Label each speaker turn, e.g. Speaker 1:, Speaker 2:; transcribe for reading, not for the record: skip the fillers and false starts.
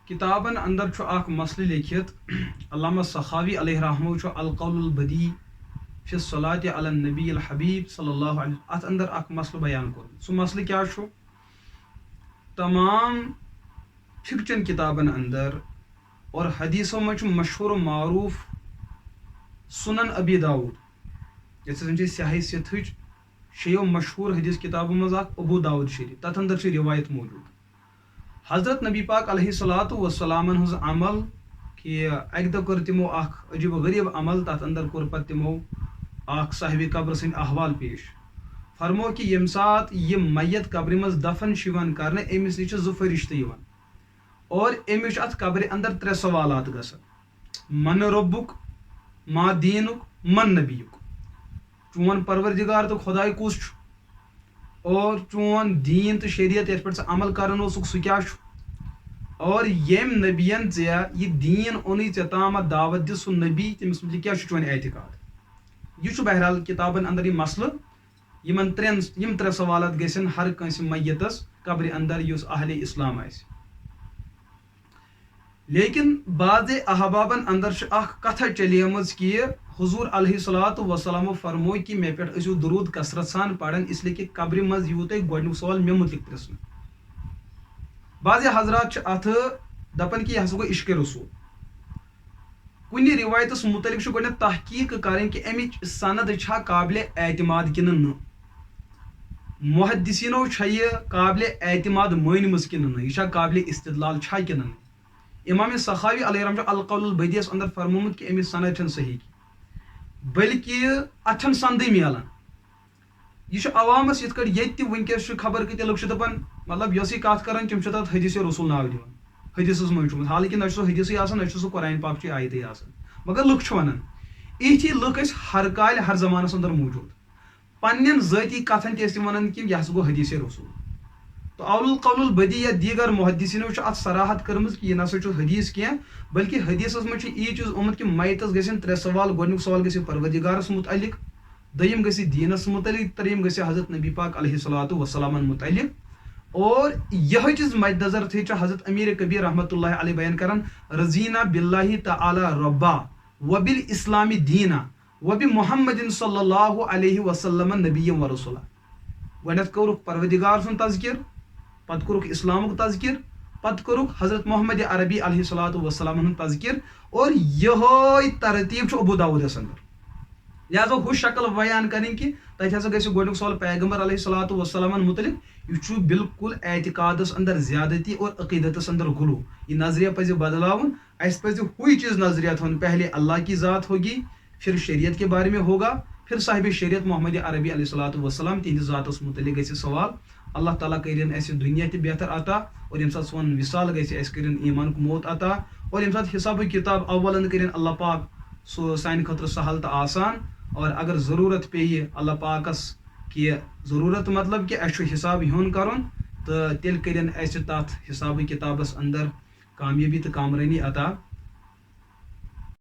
Speaker 1: کتابن اندر چھُ اکھ مسلہٕ لیکھِتھ علامہ سخاوی علیہ رحمہ چھُ القول البدی فی الصلاۃ علی النبی الحبیب صلی اللہ علیہ اتھ اندر اکھ مسلہٕ بیان کوٚرمُت سُہ مسلہٕ کیٛاہ چھُ تمام فِقچن کتابن اندر اور حدیثو منٛز چھُ مشہوٗر و معروٗف سنن ابی داؤد یتھ زن چھِ سیاحی ستھٕچ شیو مشہوٗر حدیث کتابو منٛز اکھ ابو داؤد شریف تتھ اندر چھِ روایت موجود حضرت نبی پاک علیہ الصلاۃ والسلامن ہٕنٛز عمل کہ اکہِ دۄہ کٔر تِمو اکھ عجیب و غریٖب عمل تتھ اندر کوٚر پتہٕ تِمو اکھ صاحبِ قبر سٕنٛدۍ احوال پیش فرمو کہ ییٚمہِ ساتہٕ یہِ میت قبرِ منٛز دفن چھُ یِوان کرنہٕ أمِس نِش چھِ زٕ فرشتہٕ یِوان اور أمِس چھُ اتھ قبرِ اندر 3 سوالات گژھان من ربُک ما دیٖنُک من نبیُک چون پروردگار تو خداے کُس چھُ اور چون دیٖن تہٕ شریعت یتھ پٮ۪ٹھ ژٕ عمل کران اوسُکھ سُہ کیٛاہ چھُ اور ییٚمۍ نبین ژےٚ یہِ دیٖن اوٚنُے ژےٚ تامتھ دعوت دِژ سُہ نبی تٔمِس متعلق کیٛاہ چھُ چون اعتقاد یہِ چھُ بہرحال کتابن اندر یہِ مسلہٕ یِم 3 سوالات گژھن ہر کٲنٛسہِ میتس قبرِ اندر یُس اہلِ اسلام آسہِ لیکن بعض احبابن اندر چھِ اکھ کتھا چلیمٕژ کہ حضور علیہ الصلاۃ والسلامو فرموو کہ مےٚ پٮ۪ٹھ ٲسِو درود کثرت سان پران اس لیے کہ قبرِ منٛز یِیوٕ تۄہہِ گۄڈنیُک سوال مےٚ متعلق پرژھنہٕ بعض حضرات چھِ اتھ دپان کہ یہِ ہسا گوٚو عشقِ رسوٗل کُنہِ روایتس متعلق چھُ گۄڈنیٚتھ تحقیٖق کرٕنۍ کہ امِچ سند چھا قابلِ اعتماد کِنہٕ نہٕ محدثیٖنو چھا یہِ قابلِ اعتماد مٲنمٕژ کِنہٕ نہٕ یہِ چھا قابلِ استدلال چھا کِنہٕ نہٕ امام سخاوی علیہ رحمہ القول البدیس اندر فرمومُت کہ امِچ سند چھنہٕ صحیح بلکہ اتھ چھنہٕ سندٕے میلان یہ چھُ عوامس یِتھ کٲٹھۍ ییٚتہِ تہِ وٕنکیٚس چھُ خبر کۭتیاہ لُکھ چھِ دپان مطلب یۄس یہِ کتھ کران تِم چھِ تتھ حدیث رسول ناو دِوان حدیثس منٛز چھُ حالانکہ نہ چھُ سُہ حدیثٕے آسان نہ چھُ سُہ قرآن پاکچہِ آیتٕے آسان مگر لُکھ چھِ ونان یِتھی لُکھ ٲسۍ ہر کالہِ ہر زمانس اندر موٗجوٗد پننٮ۪ن ذٲتی کتھن تہِ ٲسۍ تِم ونان کہ یہِ ہسا گوٚو حدیث رسول تو اول القول البدی یا دیگر محدثیٖنو چھِ اتھ صراحت کٔرمٕژ کہ یہِ نسا چھُ حدیث کینٛہہ بلکہ حدیثس منٛز چھُ یی چیٖز آمُت کہ میتس گژھن 3 سوال گۄڈنیُک سوال گژھِ پروردگارس متعلق دوٚیِم گژھِ دیٖنس متعلق ترٛیٚیِم گژھِ حضرت نبی پاک علیہ الصلاۃ والسلامن متعلق اور یِہے چیٖز مد نظر تھٲیِتھ چھُ حضرت امیر کبیر رحمۃ اللہ علیہ بیان کران رضینا باللہ تعالی ربا وبالاسلام دینا وبمحمد صلی اللہ علیہ وسلم نبی و رسولہ گۄڈنیٚتھ کوٚرُکھ پروردگار سُنٛد تذکر پتہٕ کوٚرُکھ اسلامُک تذکر پتہٕ کوٚرُکھ حضرت محمد عربی علیہ الصلاۃ والسلام ہُنٛد تذکر اور یِہے ترتیٖب چھُ ابو داؤدس اندر لہٰذا ہُہ شکل بیان کرٕنۍ کہ تتہِ ہسا گژھِ گۄڈنیُک سوال پیغمبر علیہ الصلاۃ والسلامن متعلق یہِ چھُ بالکل اعتقادس اندر زیادتی اور عقیدتس اندر غلو یہ نظریہ پزِ بدلاوُن اسہِ پزِ ہوٕے چیٖز نظریہ تھاوُن پہلے اللہ کی ذات ہوگی پھر شریعت کے بارے میں ہوگا پھر صاحب شریعت محمد عربی علیہ الصلاۃ والسلام تہنٛدِ ذاتس متعلق گژھِ سوال اللہ تعالیٰ کٔرِنۍ اسہِ دُنیا تہِ بہتر عطا اور ییٚمہِ ساتہٕ سون وصال گژھِ اسہِ کٔرِنۍ ایٖمانُک موت عطا اور ییٚمہِ ساتہٕ حسابُک کِتاب اولن کٔرِنۍ اللہ پاک سُہ سانہِ خٲطرٕ سہل تہٕ آسان اور اگر ضروٗرت پیٚیہِ اللہ پاکس کہ ضروٗرت مطلب کہ اسہِ چھُ حساب ہیوٚن کرُن تہٕ تیٚلہِ کٔرِنۍ اسہِ تتھ حسابٕکۍ کِتابس اندر کامیٲبی تہٕ کامرٲنی عطا